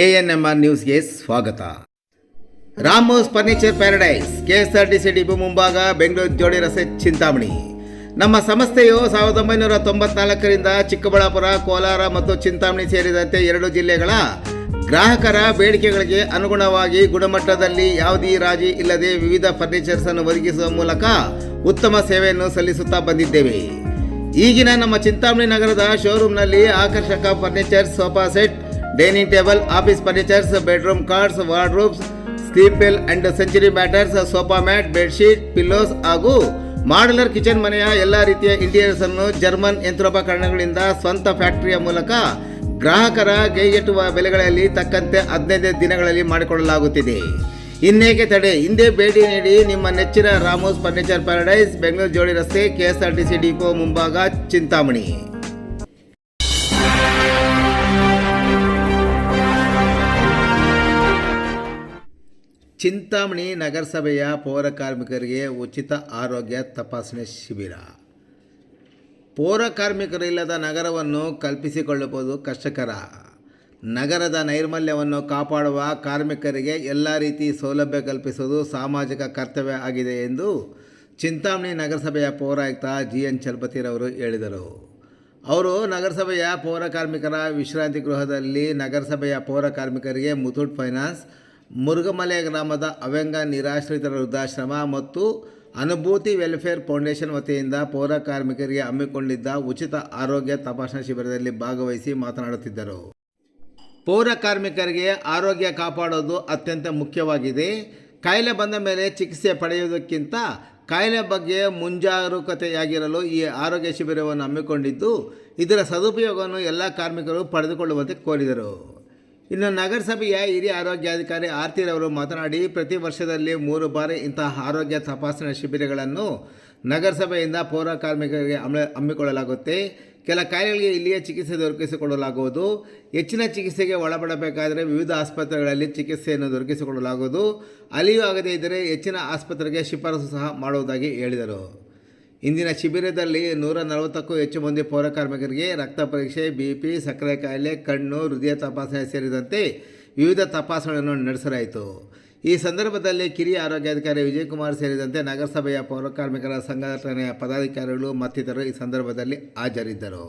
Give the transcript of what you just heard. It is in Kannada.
ANMR ನ್ಯೂಸ್ಗೆ ಸ್ವಾಗತ. ರಾಮೋಸ್ ಫರ್ನಿಚರ್ ಪ್ಯಾರಡೈಸ್, KSRTC ಡಿಪೋ ಮುಂಭಾಗ, ಬೆಂಗಳೂರು ಜೋಡಿ ರಸ್ತೆ, ಚಿಂತಾಮಣಿ. ನಮ್ಮ ಸಂಸ್ಥೆಯು 1994ರಿಂದ ಚಿಕ್ಕಬಳ್ಳಾಪುರ, ಕೋಲಾರ ಮತ್ತು ಚಿಂತಾಮಣಿ ಸೇರಿದಂತೆ 2 ಜಿಲ್ಲೆಗಳ ಗ್ರಾಹಕರ ಬೇಡಿಕೆಗಳಿಗೆ ಅನುಗುಣವಾಗಿ ಗುಣಮಟ್ಟದಲ್ಲಿ ಯಾವುದೇ ರಾಜಿ ಇಲ್ಲದೆ ವಿವಿಧ ಫರ್ನಿಚರ್ಸ್ ಅನ್ನು ಒದಗಿಸುವ ಮೂಲಕ ಉತ್ತಮ ಸೇವೆಯನ್ನು ಸಲ್ಲಿಸುತ್ತಾ ಬಂದಿದ್ದೇವೆ. ಈಗಿನ ನಮ್ಮ ಚಿಂತಾಮಣಿ ನಗರದ ಶೋರೂಮ್ನಲ್ಲಿ ಆಕರ್ಷಕ furnitures, sofa set, dining table, office furnitures, bedroom cards, wardrobes, sleep well and century matters, sofa mat, bedsheet, pillows ಹಾಗೂ ಮಾಡ್ಯುಲರ್ ಕಿಚನ್ ಮನೆಯ ಎಲ್ಲ ರೀತಿಯ ಇಂಟೀರಿಯರ್ಸ್ ಅನ್ನು ಜರ್ಮನ್ ಯಂತ್ರೋಪಕರಣಗಳಿಂದ ಸ್ವಂತ ಫ್ಯಾಕ್ಟರಿಯ ಮೂಲಕ ಗ್ರಾಹಕರ ಕೈಗೆಟುವ ಬೆಲೆಗಳಲ್ಲಿ ತಕ್ಕಂತೆ 15 ದಿನಗಳಲ್ಲಿ ಮಾಡಿಕೊಡಲಾಗುತ್ತಿದೆ. ಇನ್ನೇಕೆ ತಡೆ, ಹಿಂದೆ ಭೇಟಿ ನೀಡಿ ನಿಮ್ಮ ನೆಚ್ಚಿನ ರಾಮೋಸ್ ಫರ್ನಿಚರ್ ಪ್ಯಾರಡೈಸ್, ಬೆಂಗಳೂರು ಜೋಡಿ ರಸ್ತೆ, KSRTC ಡಿಪೋ ಮುಂಭಾಗ, ಚಿಂತಾಮಣಿ. ಚಿಂತಾಮಣಿ ನಗರಸಭೆಯ ಪೌರ ಕಾರ್ಮಿಕರಿಗೆ ಉಚಿತ ಆರೋಗ್ಯ ತಪಾಸಣೆ ಶಿಬಿರ. ಪೌರ ಕಾರ್ಮಿಕರಿಲ್ಲದ ನಗರವನ್ನು ಕಲ್ಪಿಸಿಕೊಳ್ಳುವುದು ಕಷ್ಟಕರ. ನಗರದ ನೈರ್ಮಲ್ಯವನ್ನು ಕಾಪಾಡುವ ಕಾರ್ಮಿಕರಿಗೆ ಎಲ್ಲ ರೀತಿ ಸೌಲಭ್ಯ ಕಲ್ಪಿಸುವುದು ಸಾಮಾಜಿಕ ಕರ್ತವ್ಯ ಆಗಿದೆ ಎಂದು ಚಿಂತಾಮಣಿ ನಗರಸಭೆಯ ಪೌರಾಯುಕ್ತ GN ಚಲಪತಿರವರು ಹೇಳಿದರು. ಅವರು ನಗರಸಭೆಯ ಪೌರ ಕಾರ್ಮಿಕರ ವಿಶ್ರಾಂತಿ ಗೃಹದಲ್ಲಿ ನಗರಸಭೆಯ ಪೌರ ಕಾರ್ಮಿಕರಿಗೆ ಮುಥೂಟ್ ಫೈನಾನ್ಸ್, ಮುರುಗಮಲೆ ಗ್ರಾಮದ ಅವ್ಯಂಗ ನಿರಾಶ್ರಿತರ ವೃದ್ಧಾಶ್ರಮ ಮತ್ತು ಅನುಭೂತಿ ವೆಲ್ಫೇರ್ ಫೌಂಡೇಶನ್ ವತಿಯಿಂದ ಪೌರ ಕಾರ್ಮಿಕರಿಗೆ ಹಮ್ಮಿಕೊಂಡಿದ್ದ ಉಚಿತ ಆರೋಗ್ಯ ತಪಾಸಣಾ ಶಿಬಿರದಲ್ಲಿ ಭಾಗವಹಿಸಿ ಮಾತನಾಡುತ್ತಿದ್ದರು. ಪೌರ ಕಾರ್ಮಿಕರಿಗೆ ಆರೋಗ್ಯ ಕಾಪಾಡೋದು ಅತ್ಯಂತ ಮುಖ್ಯವಾಗಿದೆ. ಕಾಯಿಲೆ ಬಂದ ಮೇಲೆ ಚಿಕಿತ್ಸೆ ಪಡೆಯುವುದಕ್ಕಿಂತ ಕಾಯಿಲೆ ಬಗ್ಗೆ ಮುಂಜಾಗರೂಕತೆಯಾಗಿರಲು ಈ ಆರೋಗ್ಯ ಶಿಬಿರವನ್ನು ಹಮ್ಮಿಕೊಂಡಿದ್ದು, ಇದರ ಸದುಪಯೋಗವನ್ನು ಎಲ್ಲ ಕಾರ್ಮಿಕರು ಪಡೆದುಕೊಳ್ಳುವಂತೆ ಕೋರಿದರು. ಇನ್ನು ನಗರಸಭೆಯ ಹಿರಿಯ ಆರೋಗ್ಯಾಧಿಕಾರಿ ಆರ್ತಿರವರು ಮಾತನಾಡಿ, ಪ್ರತಿ ವರ್ಷದಲ್ಲಿ 3 ಬಾರಿ ಇಂತಹ ಆರೋಗ್ಯ ತಪಾಸಣಾ ಶಿಬಿರಗಳನ್ನು ನಗರಸಭೆಯಿಂದ ಪೌರ ಕಾರ್ಮಿಕರಿಗೆ ಹಮ್ಮಿಕೊಳ್ಳಲಾಗುತ್ತೆ. ಕೆಲ ಕಾಯಿಲೆಗಳಿಗೆ ಇಲ್ಲಿಯೇ ಚಿಕಿತ್ಸೆ ದೊರಕಿಸಿಕೊಡಲಾಗುವುದು. ಹೆಚ್ಚಿನ ಚಿಕಿತ್ಸೆಗೆ ಒಳಪಡಬೇಕಾದರೆ ವಿವಿಧ ಆಸ್ಪತ್ರೆಗಳಲ್ಲಿ ಚಿಕಿತ್ಸೆಯನ್ನು ದೊರಕಿಸಿಕೊಡಲಾಗುವುದು. ಅಲ್ಲಿಯೂ ಆಗದೇ ಇದ್ದರೆ ಹೆಚ್ಚಿನ ಆಸ್ಪತ್ರೆಗೆ ಶಿಫಾರಸು ಸಹ ಮಾಡುವುದಾಗಿ ಹೇಳಿದರು. ಇಂದಿನ ಶಿಬಿರದಲ್ಲಿ 140ಕ್ಕೂ ಹೆಚ್ಚು ಮಂದಿ ಪೌರ ಕಾರ್ಮಿಕರಿಗೆ ರಕ್ತ ಪರೀಕ್ಷೆ, BP, ಸಕ್ಕರೆ ಕಾಯಿಲೆ, ಕಣ್ಣು, ಹೃದಯ ತಪಾಸಣೆ ಸೇರಿದಂತೆ ವಿವಿಧ ತಪಾಸಣೆಗಳನ್ನು ನಡೆಸಲಾಯಿತು. ಈ ಸಂದರ್ಭದಲ್ಲಿ ಕಿರಿಯ ಆರೋಗ್ಯಾಧಿಕಾರಿ ವಿಜಯಕುಮಾರ್ ಸೇರಿದಂತೆ ನಗರಸಭೆಯ ಪೌರ ಕಾರ್ಮಿಕರ ಸಂಘಟನೆಯ ಪದಾಧಿಕಾರಿಗಳು ಮತ್ತಿತರರು ಈ ಸಂದರ್ಭದಲ್ಲಿ ಹಾಜರಿದ್ದರು.